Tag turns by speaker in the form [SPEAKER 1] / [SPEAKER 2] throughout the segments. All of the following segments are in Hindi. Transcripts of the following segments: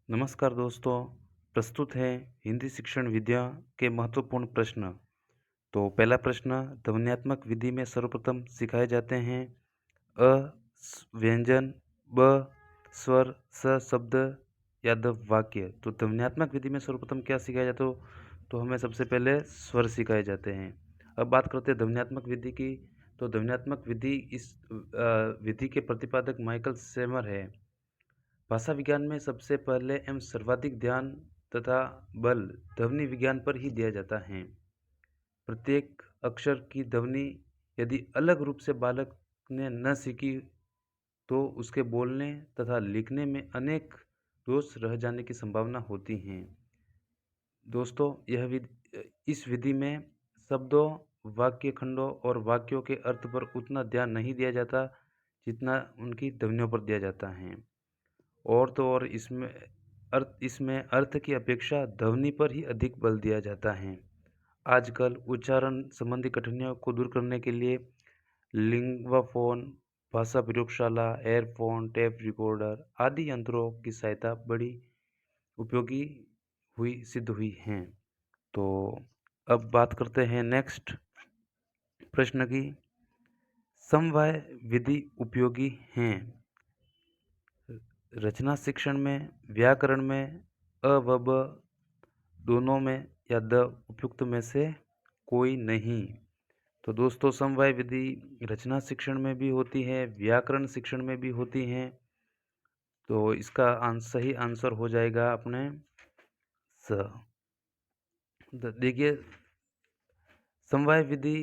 [SPEAKER 1] नमस्कार दोस्तों, प्रस्तुत है हिंदी शिक्षण विद्या के महत्वपूर्ण प्रश्न। तो पहला प्रश्न, ध्वन्यात्मक विधि में सर्वप्रथम सिखाए जाते हैं अ व्यंजन, ब स्वर, स शब्द या द वाक्य। तो ध्वन्यात्मक विधि में सर्वप्रथम क्या सिखाया जाता है? तो हमें सबसे पहले स्वर सिखाए जाते हैं। अब बात करते हैं ध्वन्यात्मक विधि की। तो ध्वन्यात्मक विधि इस विधि के प्रतिपादक माइकल सेमर है। भाषा विज्ञान में सबसे पहले एवं सर्वाधिक ध्यान तथा बल ध्वनि विज्ञान पर ही दिया जाता है। प्रत्येक अक्षर की ध्वनि यदि अलग रूप से बालक ने न सीखी तो उसके बोलने तथा लिखने में अनेक दोष रह जाने की संभावना होती है। दोस्तों, इस विधि में शब्दों, वाक्य खंडों और वाक्यों के अर्थ पर उतना ध्यान नहीं दिया जाता जितना उनकी ध्वनियों पर दिया जाता है। और तो और इसमें अर्थ की अपेक्षा ध्वनि पर ही अधिक बल दिया जाता है। आजकल उच्चारण संबंधी कठिनाइयों को दूर करने के लिए लिंग्वाफोन, भाषा प्रयोगशाला, एयरफोन, टेप रिकॉर्डर आदि यंत्रों की सहायता बड़ी उपयोगी सिद्ध हुई हैं। तो अब बात करते हैं नेक्स्ट प्रश्न की। समवाय विधि उपयोगी हैं रचना शिक्षण में, व्याकरण में, अ व ब दोनों में या द उपयुक्त में से कोई नहीं। तो दोस्तों, समवाय विधि रचना शिक्षण में भी होती है, व्याकरण शिक्षण में भी होती हैं। तो इसका सही आंसर हो जाएगा अपने स। देखिए, समवाय विधि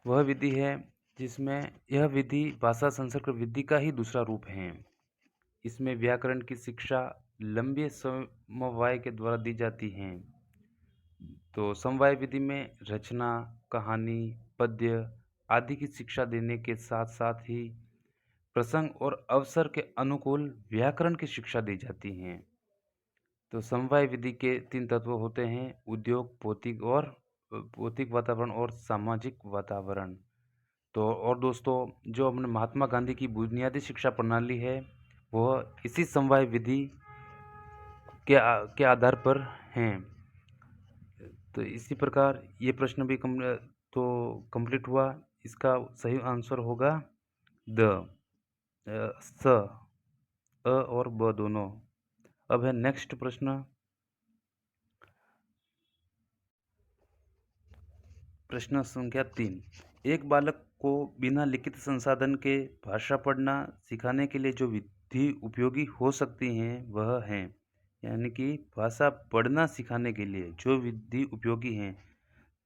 [SPEAKER 1] वह विधि है जिसमें यह विधि भाषा संसर्ग विधि का ही दूसरा रूप है। इसमें व्याकरण की शिक्षा लंबे समवाय के द्वारा दी जाती है। तो समवाय विधि में रचना, कहानी, पद्य आदि की शिक्षा देने के साथ साथ ही प्रसंग और अवसर के अनुकूल व्याकरण की शिक्षा दी जाती है। तो समवाय विधि के 3 तत्व होते हैं: उद्योग, भौतिक वातावरण और सामाजिक वातावरण। तो और दोस्तों, जो अपने महात्मा गांधी की बुनियादी शिक्षा प्रणाली है वह इसी समवाय विधि के आधार पर हैं। तो इसी प्रकार ये प्रश्न भी कंप्लीट हुआ। इसका सही आंसर होगा द स, और ब दोनों। अब है नेक्स्ट प्रश्न। प्रश्न संख्या 3। एक बालक को बिना लिखित संसाधन के भाषा पढ़ना सिखाने के लिए जो विधि उपयोगी हो सकती हैं वह हैं, यानी कि भाषा पढ़ना सिखाने के लिए जो विधि उपयोगी हैं,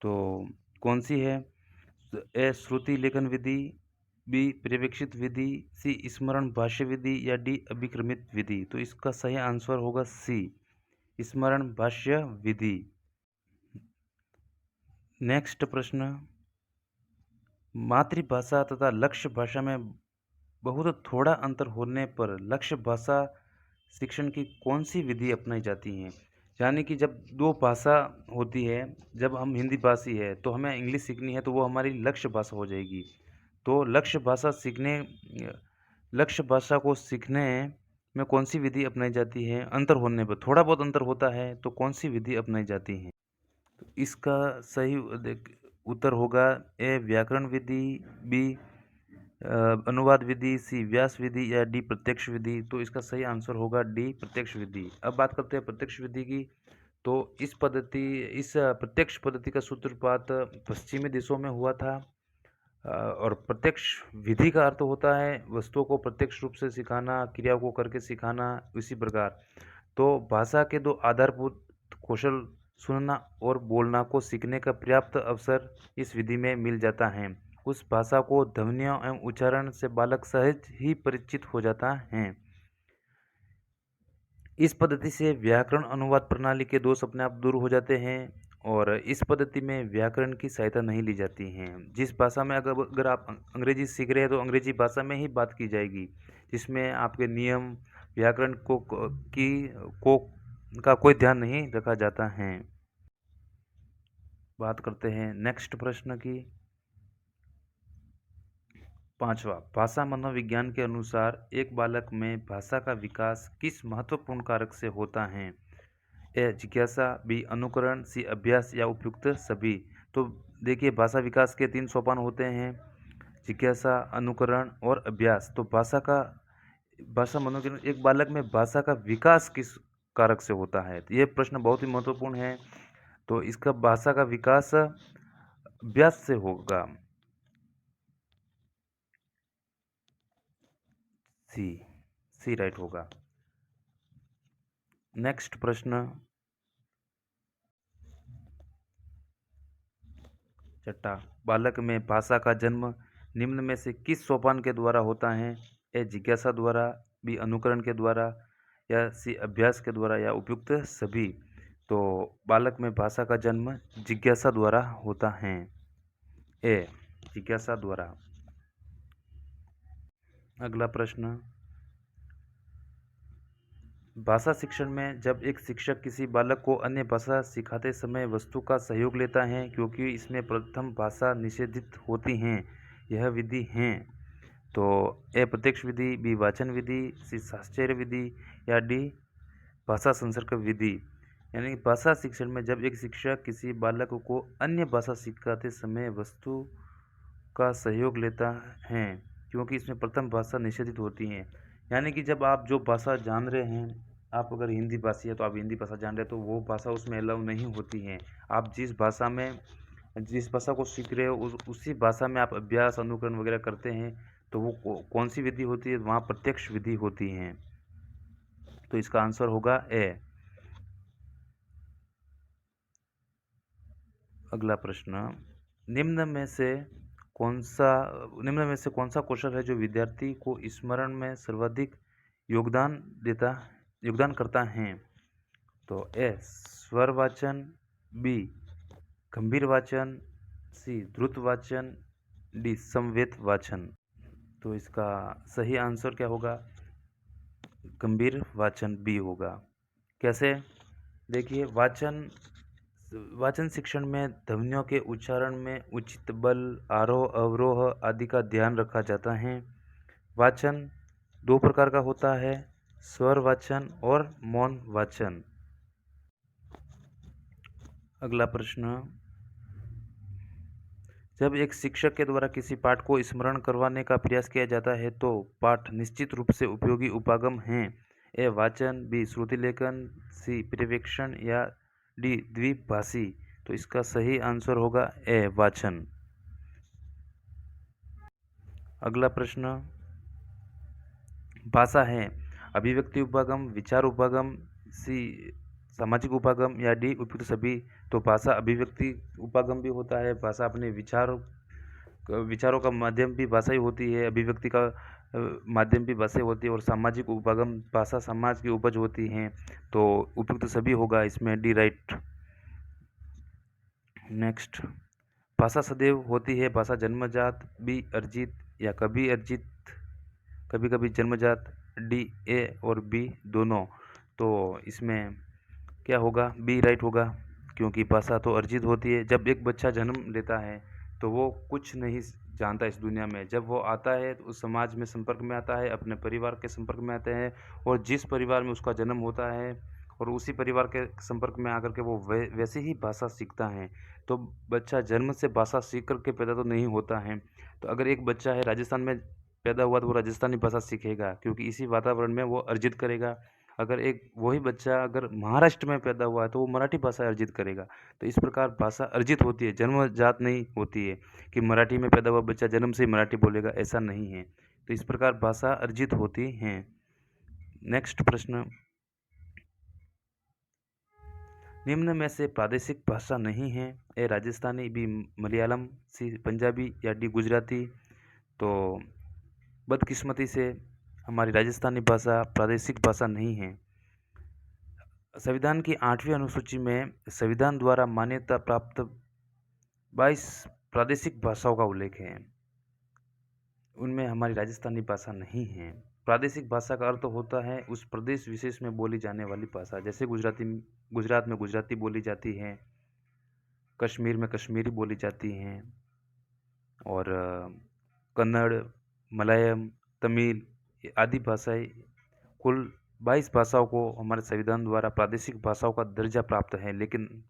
[SPEAKER 1] तो कौन सी है? ए श्रुति लेखन विधि, बी पर्यवेक्षित विधि, सी स्मरण भाष्य विधि या डी अभिक्रमित विधि। तो इसका सही आंसर होगा सी, स्मरण भाष्य विधि। नेक्स्ट प्रश्न। मातृभाषा तथा लक्ष्य भाषा में बहुत थोड़ा अंतर होने पर लक्ष्य भाषा शिक्षण की कौन सी विधि अपनाई जाती है? यानी कि जब दो भाषा होती है, जब हम हिंदी भाषी है तो हमें इंग्लिश सीखनी है तो वो हमारी लक्ष्य भाषा हो जाएगी। तो लक्ष्य भाषा को सीखने में कौन सी विधि अपनाई जाती है? अंतर होने पर, थोड़ा बहुत अंतर होता है तो कौन सी विधि अपनाई जाती है? तो इसका सही उत्तर होगा ए व्याकरण विधि, बी अनुवाद विधि, सी व्यास विधि या डी प्रत्यक्ष विधि। तो इसका सही आंसर होगा डी प्रत्यक्ष विधि। अब बात करते हैं प्रत्यक्ष विधि की। तो इस प्रत्यक्ष पद्धति का सूत्रपात पश्चिमी देशों में हुआ था। और प्रत्यक्ष विधि का अर्थ होता है वस्तुओं को प्रत्यक्ष रूप से सिखाना, क्रिया को करके सिखाना। इसी प्रकार तो भाषा के दो आधारभूत कौशल सुनना और बोलना को सीखने का पर्याप्त अवसर इस विधि में मिल जाता है। उस भाषा को ध्वनियों एवं उच्चारण से बालक सहज ही परिचित हो जाता है। इस पद्धति से व्याकरण अनुवाद प्रणाली के दोष अपने आप दूर हो जाते हैं और इस पद्धति में व्याकरण की सहायता नहीं ली जाती है। जिस भाषा में अगर आप अंग्रेजी सीख रहे हैं तो अंग्रेजी भाषा में ही बात की जाएगी, जिसमें आपके नियम व्याकरण को का कोई ध्यान नहीं रखा जाता है। बात करते हैं नेक्स्ट प्रश्न की। पांचवा, भाषा मनोविज्ञान के अनुसार एक बालक में भाषा का विकास किस महत्वपूर्ण कारक से होता है? ए जिज्ञासा, बी अनुकरण, सी अभ्यास या उपयुक्त सभी। तो देखिए, भाषा विकास के 3 सोपान होते हैं, जिज्ञासा, अनुकरण और अभ्यास। तो भाषा मनोविज्ञान, एक बालक में भाषा का विकास किस कारक से होता है? तो ये प्रश्न बहुत ही महत्वपूर्ण है। तो इसका भाषा का विकास अभ्यास से होगा। सी सी राइट होगा। नेक्स्ट प्रश्न, छठा, बालक में भाषा का जन्म निम्न में से किस सोपान के द्वारा होता है? ए जिज्ञासा द्वारा, बी अनुकरण के द्वारा, या सी अभ्यास के द्वारा, या उपयुक्त सभी। तो बालक में भाषा का जन्म जिज्ञासा द्वारा होता है। ए जिज्ञासा द्वारा। अगला प्रश्न, भाषा शिक्षण में जब एक शिक्षक किसी बालक को अन्य भाषा सिखाते समय वस्तु का सहयोग लेता है क्योंकि इसमें प्रथम भाषा निषेधित होती हैं, यह विधि है? तो ए प्रत्यक्ष विधि, बी वाचन विधि, सी साहचर्य विधि, या डी भाषा संसर्ग विधि। यानी भाषा शिक्षण में जब एक शिक्षक किसी बालक को अन्य भाषा सिखाते समय वस्तु का सहयोग लेता है क्योंकि इसमें प्रथम भाषा निषेधित होती है। यानी कि जब आप जो भाषा जान रहे हैं, आप अगर हिंदी भाषी है तो आप हिंदी भाषा जान रहे हैं, तो वो भाषा उसमें अलाउ नहीं होती है। आप जिस भाषा को सीख रहे हो उसी भाषा में आप अभ्यास, अनुकरण वगैरह करते हैं, तो वो कौन सी विधि होती है? वहाँ प्रत्यक्ष विधि होती है। तो इसका आंसर होगा ए। अगला प्रश्न, निम्न में से कौन सा कौशल है जो विद्यार्थी को स्मरण में सर्वाधिक योगदान करता है? तो ए स्वर वाचन, बी गंभीर वाचन, सी द्रुत वाचन, डी समवेत वाचन। तो इसका सही आंसर क्या होगा? गंभीर वाचन बी होगा। कैसे? देखिए, वाचन शिक्षण में ध्वनियों के उच्चारण में उचित बल, आरोह अवरोह आदि का ध्यान रखा जाता है। वाचन 2 प्रकार का होता है, स्वर वाचन और मौन वाचन। अगला प्रश्न, जब एक शिक्षक के द्वारा किसी पाठ को स्मरण करवाने का प्रयास किया जाता है तो पाठ निश्चित रूप से उपयोगी उपागम हैं। ए वाचन, बी श्रुति लेखन, सी पर्यवेक्षण, या डी द्विभाषी। तो इसका सही आंसर होगा ए वाचन। अगला प्रश्न, भाषा है अभिव्यक्ति उपागम, विचार उपागम, सी सामाजिक उपागम, या डी उपयुक्त सभी। तो भाषा अभिव्यक्ति उपागम भी होता है, भाषा अपने विचारों का माध्यम भी भाषा ही होती है, अभिव्यक्ति का माध्यम भी भाषा होती है, और सामाजिक उपागम भाषा समाज की उपज होती है। तो उपयुक्त सभी होगा इसमें, डी राइट। नेक्स्ट, भाषा सदैव होती है भाषा जन्मजात, बी अर्जित, या कभी अर्जित कभी कभी जन्मजात, डी ए और बी दोनों। तो इसमें क्या होगा? बी राइट होगा, क्योंकि भाषा तो अर्जित होती है। जब एक बच्चा जन्म लेता है तो वो कुछ नहीं जानता इस दुनिया में। जब वो आता है तो उस समाज में संपर्क में आता है, अपने परिवार के संपर्क में आता है, और जिस परिवार में उसका जन्म होता है और उसी परिवार के संपर्क में आकर के वो वैसे ही भाषा सीखता है। तो बच्चा जन्म से भाषा सीख करके पैदा तो नहीं होता है। तो अगर एक बच्चा है राजस्थान में पैदा हुआ तो वो राजस्थानी भाषा सीखेगा, क्योंकि इसी वातावरण में वो अर्जित करेगा। अगर वही बच्चा अगर महाराष्ट्र में पैदा हुआ है तो वो मराठी भाषा अर्जित करेगा। तो इस प्रकार भाषा अर्जित होती है, जन्मजात नहीं होती है कि मराठी में पैदा हुआ बच्चा जन्म से ही मराठी बोलेगा, ऐसा नहीं है। तो इस प्रकार भाषा अर्जित होती हैं। नेक्स्ट प्रश्न, निम्न में से प्रादेशिक भाषा नहीं है? ए राजस्थानी, बी मलयालम, सी पंजाबी, या डी गुजराती। तो बदकिस्मती से हमारी राजस्थानी भाषा प्रादेशिक भाषा नहीं है। संविधान की 8वीं अनुसूची में संविधान द्वारा मान्यता प्राप्त 22 प्रादेशिक भाषाओं का उल्लेख है, उनमें हमारी राजस्थानी भाषा नहीं है। प्रादेशिक भाषा का अर्थ होता है उस प्रदेश विशेष में बोली जाने वाली भाषा। जैसे गुजरात में गुजराती बोली जाती है, कश्मीर में कश्मीरी बोली जाती हैं, और कन्नड़, मलयालम, तमिल आदि भाषाएं, कुल 22 भाषाओं को हमारे संविधान द्वारा प्रादेशिक भाषाओं का दर्जा प्राप्त है। लेकिन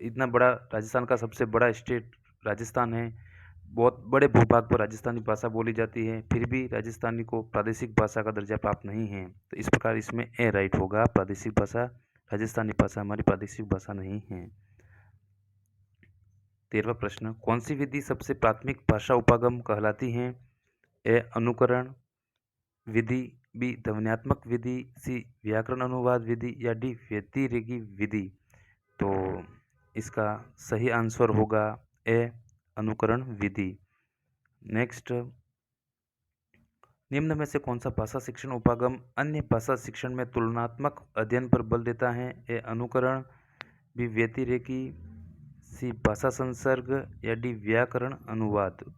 [SPEAKER 1] इतना बड़ा राजस्थान का सबसे बड़ा स्टेट राजस्थान है, बहुत बड़े भूभाग पर राजस्थानी भाषा बोली जाती है, फिर भी राजस्थानी को प्रादेशिक भाषा का दर्जा प्राप्त नहीं है। तो इस प्रकार इसमें ए राइट होगा, प्रादेशिक भाषा राजस्थानी भाषा हमारी प्रादेशिक भाषा नहीं है। 13वां प्रश्न, कौन सी विधि सबसे प्राथमिक भाषा उपागम कहलाती है? ए अनुकरण विधि, बी ध्वन्यात्मक विधि, सी व्याकरण अनुवाद विधि या डी व्यतिरेकी विधि। तो इसका सही आंसर होगा ए अनुकरण विधि। नेक्स्ट, निम्न में से कौन सा भाषा शिक्षण उपागम अन्य भाषा शिक्षण में तुलनात्मक अध्ययन पर बल देता है? ए अनुकरण, बी व्यतिरेकी, सी भाषा संसर्ग या डी व्याकरण अनुवाद।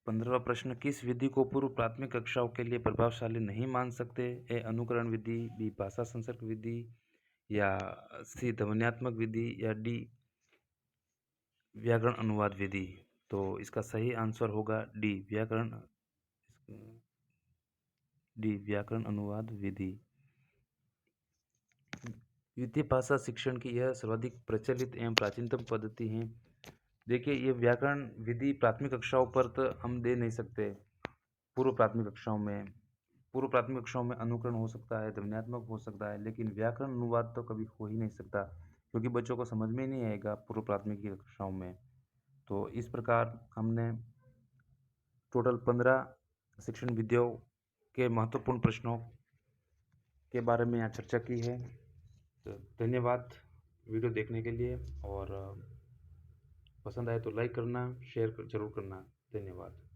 [SPEAKER 1] 15वां प्रश्न, किस विधि को पूर्व प्राथमिक कक्षाओं के लिए प्रभावशाली नहीं मान सकते? ए अनुकरण विधि, बी भाषा संसर्ग विधि या सी ध्वन्यात्मक विधि या डी व्याकरण अनुवाद विधि। तो इसका सही आंसर होगा डी व्याकरण अनुवाद विधि। द्वितीय भाषा शिक्षण की यह सर्वाधिक प्रचलित एवं प्राचीनतम पद्धति है। देखिए, ये व्याकरण विधि प्राथमिक कक्षाओं पर तो हम दे नहीं सकते। पूर्व प्राथमिक कक्षाओं में अनुकरण हो सकता है, ध्वन्यात्मक हो सकता है, लेकिन व्याकरण अनुवाद तो कभी हो ही नहीं सकता, क्योंकि बच्चों को समझ में ही नहीं आएगा पूर्व प्राथमिक की कक्षाओं में। तो इस प्रकार हमने टोटल 15 शिक्षण विधियों के महत्वपूर्ण प्रश्नों के बारे में यहाँ चर्चा की है। तो धन्यवाद वीडियो देखने के लिए, और पसंद आए तो लाइक करना, शेयर जरूर करना। धन्यवाद।